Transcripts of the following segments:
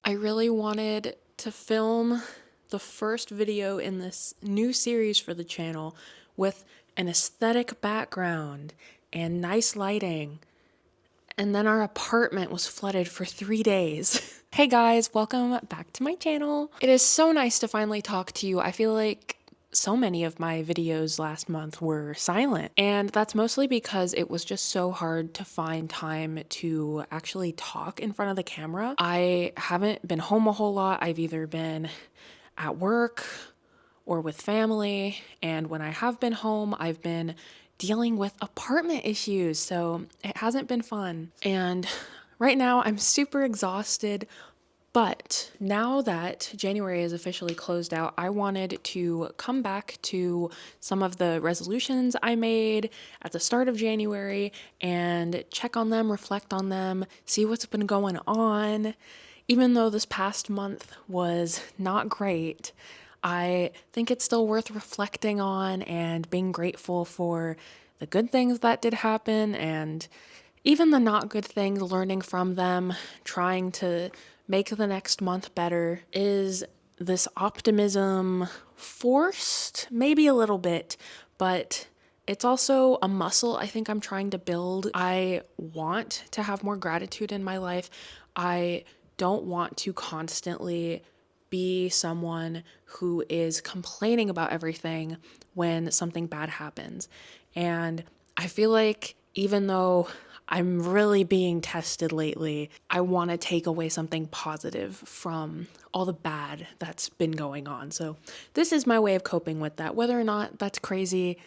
I really wanted to film the first video in this new series for the channel with an aesthetic background and nice lighting. And then our apartment was flooded for 3 days. Hey guys, welcome back to my channel. It is so nice to finally talk to you. I feel like so many of my videos last month were silent, and that's mostly because it was just so hard to find time to actually talk in front of the camera. I haven't been home a whole lot. I've either been at work or with family, and when I have been home, I've been dealing with apartment issues, so it hasn't been fun. And right now I'm super exhausted, but now that January is officially closed out, I wanted to come back to some of the resolutions I made at the start of January and check on them, reflect on them, see what's been going on. Even though this past month was not great, I think it's still worth reflecting on and being grateful for the good things that did happen and even the not good things, learning from them, trying to make the next month better. Is this optimism forced? Maybe a little bit, but it's also a muscle I think I'm trying to build. I want to have more gratitude in my life. I don't want to constantly be someone who is complaining about everything when something bad happens. And I feel like even though I'm really being tested lately, I want to take away something positive from all the bad that's been going on. So this is my way of coping with that. Whether or not that's crazy,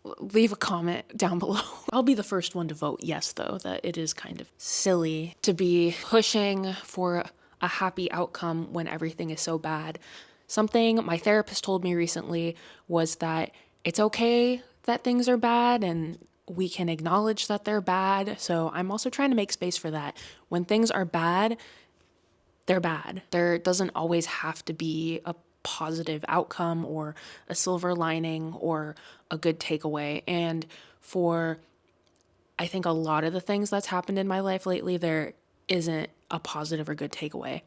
leave a comment down below. I'll be the first one to vote yes, though, that it is kind of silly to be pushing for a happy outcome when everything is so bad. Something my therapist told me recently was that it's okay that things are bad and we can acknowledge that they're bad. So I'm also trying to make space for that. When things are bad, they're bad. There doesn't always have to be a positive outcome or a silver lining or a good takeaway. And for, I think, a lot of the things that's happened in my life lately, there isn't a positive or good takeaway.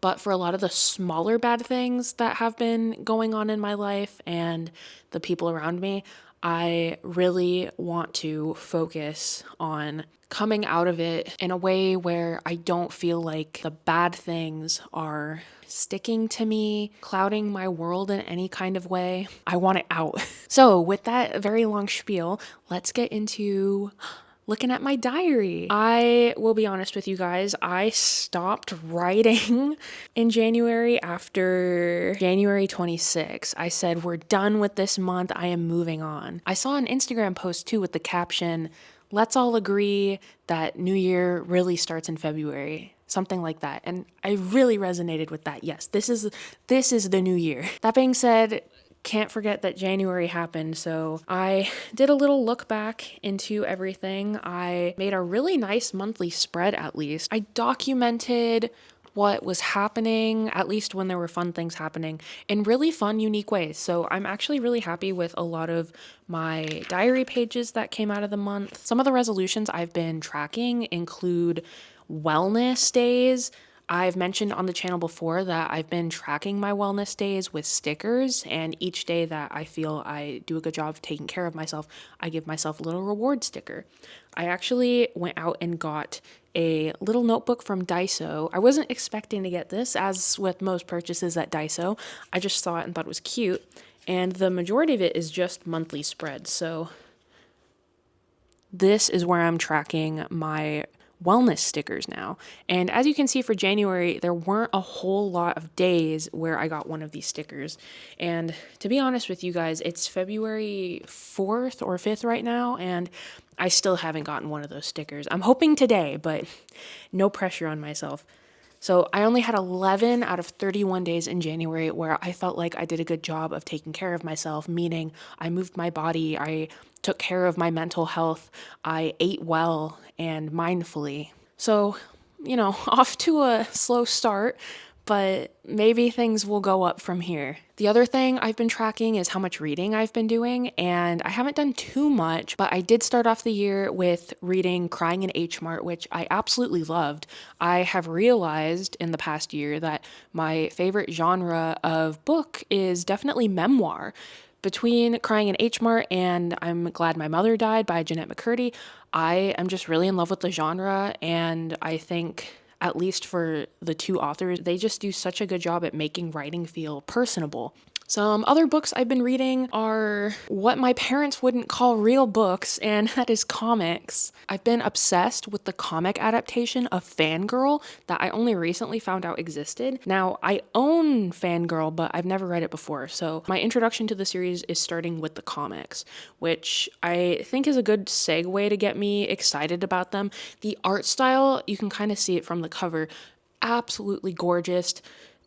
But for a lot of the smaller bad things that have been going on in my life and the people around me, I really want to focus on coming out of it in a way where I don't feel like the bad things are sticking to me, clouding my world in any kind of way. I want it out. So with that very long spiel, let's get into looking at my diary. I will be honest with you guys, I stopped writing in January after January 26th. I said, we're done with this month, I am moving on. I saw an Instagram post too with the caption, let's all agree that New Year really starts in February. Something like that. And I really resonated with that. Yes, this is the new year. That being said, can't forget that January happened, so I did a little look back into everything. I made a really nice monthly spread, at least. I documented what was happening, at least when there were fun things happening, in really fun, unique ways. So I'm actually really happy with a lot of my diary pages that came out of the month. Some of the resolutions I've been tracking include wellness days. I've mentioned on the channel before that I've been tracking my wellness days with stickers, and each day that I feel I do a good job of taking care of myself, I give myself a little reward sticker. I actually went out and got a little notebook from Daiso. I wasn't expecting to get this, as with most purchases at Daiso. I just saw it and thought it was cute, and the majority of it is just monthly spreads. So this is where I'm tracking my wellness stickers now. And as you can see for January, there weren't a whole lot of days where I got one of these stickers. And to be honest with you guys, it's February 4th or 5th right now, and I still haven't gotten one of those stickers. I'm hoping today, but no pressure on myself. So I only had 11 out of 31 days in January where I felt like I did a good job of taking care of myself, meaning I moved my body, I took care of my mental health, I ate well and mindfully. So, off to a slow start, but maybe things will go up from here. The other thing I've been tracking is how much reading I've been doing, and I haven't done too much, but I did start off the year with reading Crying in H Mart, which I absolutely loved. I have realized in the past year that my favorite genre of book is definitely memoir. Between Crying in H Mart and I'm Glad My Mother Died by Jeanette McCurdy, I am just really in love with the genre, and I think, at least for the two authors, they just do such a good job at making writing feel personable. Some other books I've been reading are what my parents wouldn't call real books, and that is comics. I've been obsessed with the comic adaptation of Fangirl that I only recently found out existed. Now, I own Fangirl, but I've never read it before, so my introduction to the series is starting with the comics, which I think is a good segue to get me excited about them. The art style, you can kind of see it from the cover, absolutely gorgeous.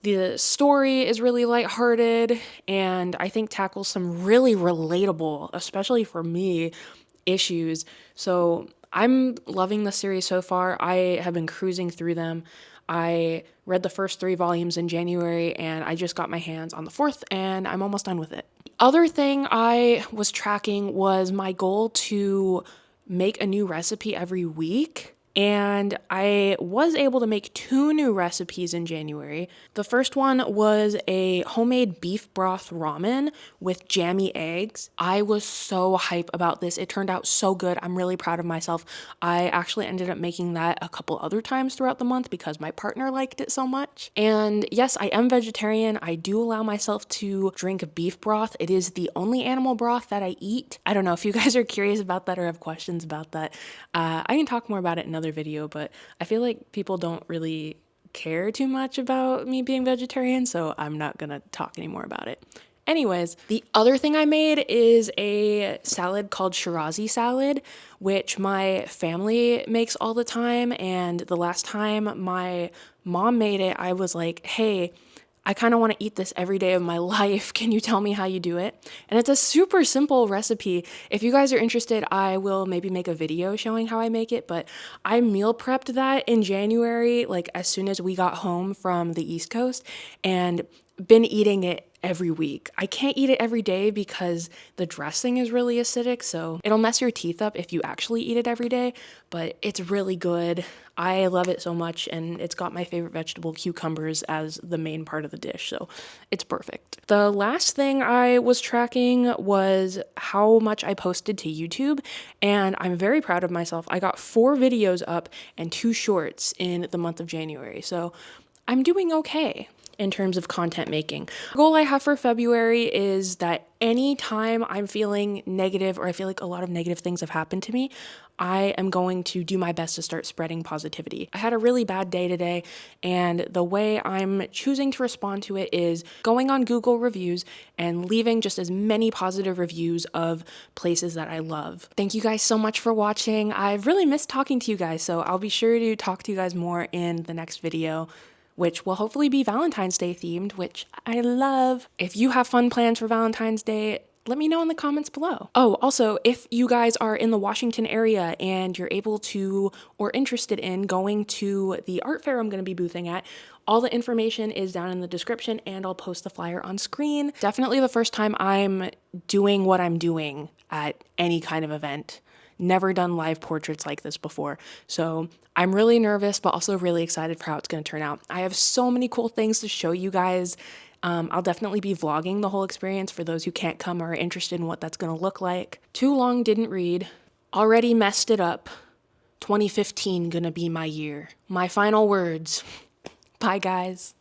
The story is really lighthearted and I think tackles some really relatable, especially for me, issues. So I'm loving the series so far. I have been cruising through them. I read the first 3 volumes in January and I just got my hands on the 4th and I'm almost done with it. The other thing I was tracking was my goal to make a new recipe every week. And I was able to make 2 new recipes in January. The first one was a homemade beef broth ramen with Jami eggs. I was so hype about this. It turned out so good. I'm really proud of myself. I actually ended up making that a couple other times throughout the month because my partner liked it so much. And yes, I am vegetarian. I do allow myself to drink beef broth. It is the only animal broth that I eat. I don't know if you guys are curious about that or have questions about that. I can talk more about it in another video, but I feel like people don't really care too much about me being vegetarian, so I'm not gonna talk anymore about it. Anyways, the other thing I made is a salad called Shirazi salad, which my family makes all the time, and the last time my mom made it, I was like, hey, I kind of want to eat this every day of my life. Can you tell me how you do it? And it's a super simple recipe. If you guys are interested, I will maybe make a video showing how I make it, but I meal prepped that in January, like as soon as we got home from the East Coast, and been eating it every week. I can't eat it every day because the dressing is really acidic, so it'll mess your teeth up if you actually eat it every day, but it's really good. I love it so much, and it's got my favorite vegetable, cucumbers, as the main part of the dish, so it's perfect. The last thing I was tracking was how much I posted to YouTube, and I'm very proud of myself. I got 4 videos up and 2 shorts in the month of January, so I'm doing okay in terms of content making. The goal I have for February is that anytime I'm feeling negative or I feel like a lot of negative things have happened to me, I am going to do my best to start spreading positivity. I had a really bad day today, and the way I'm choosing to respond to it is going on Google reviews and leaving just as many positive reviews of places that I love. Thank you guys so much for watching. I've really missed talking to you guys, so I'll be sure to talk to you guys more in the next video, which will hopefully be Valentine's Day themed, which I love. If you have fun plans for Valentine's Day, let me know in the comments below. Oh, also, if you guys are in the Washington area and you're able to or interested in going to the art fair I'm going to be boothing at, all the information is down in the description and I'll post the flyer on screen. Definitely the first time I'm doing what I'm doing at any kind of event. Never done live portraits like this before, so I'm really nervous but also really excited for how it's going to turn out. I have so many cool things to show you guys. I'll definitely be vlogging the whole experience for those who can't come or are interested in what that's going to look like. Too long didn't read. Already messed it up. 2015 gonna be my year. My final words. Bye guys.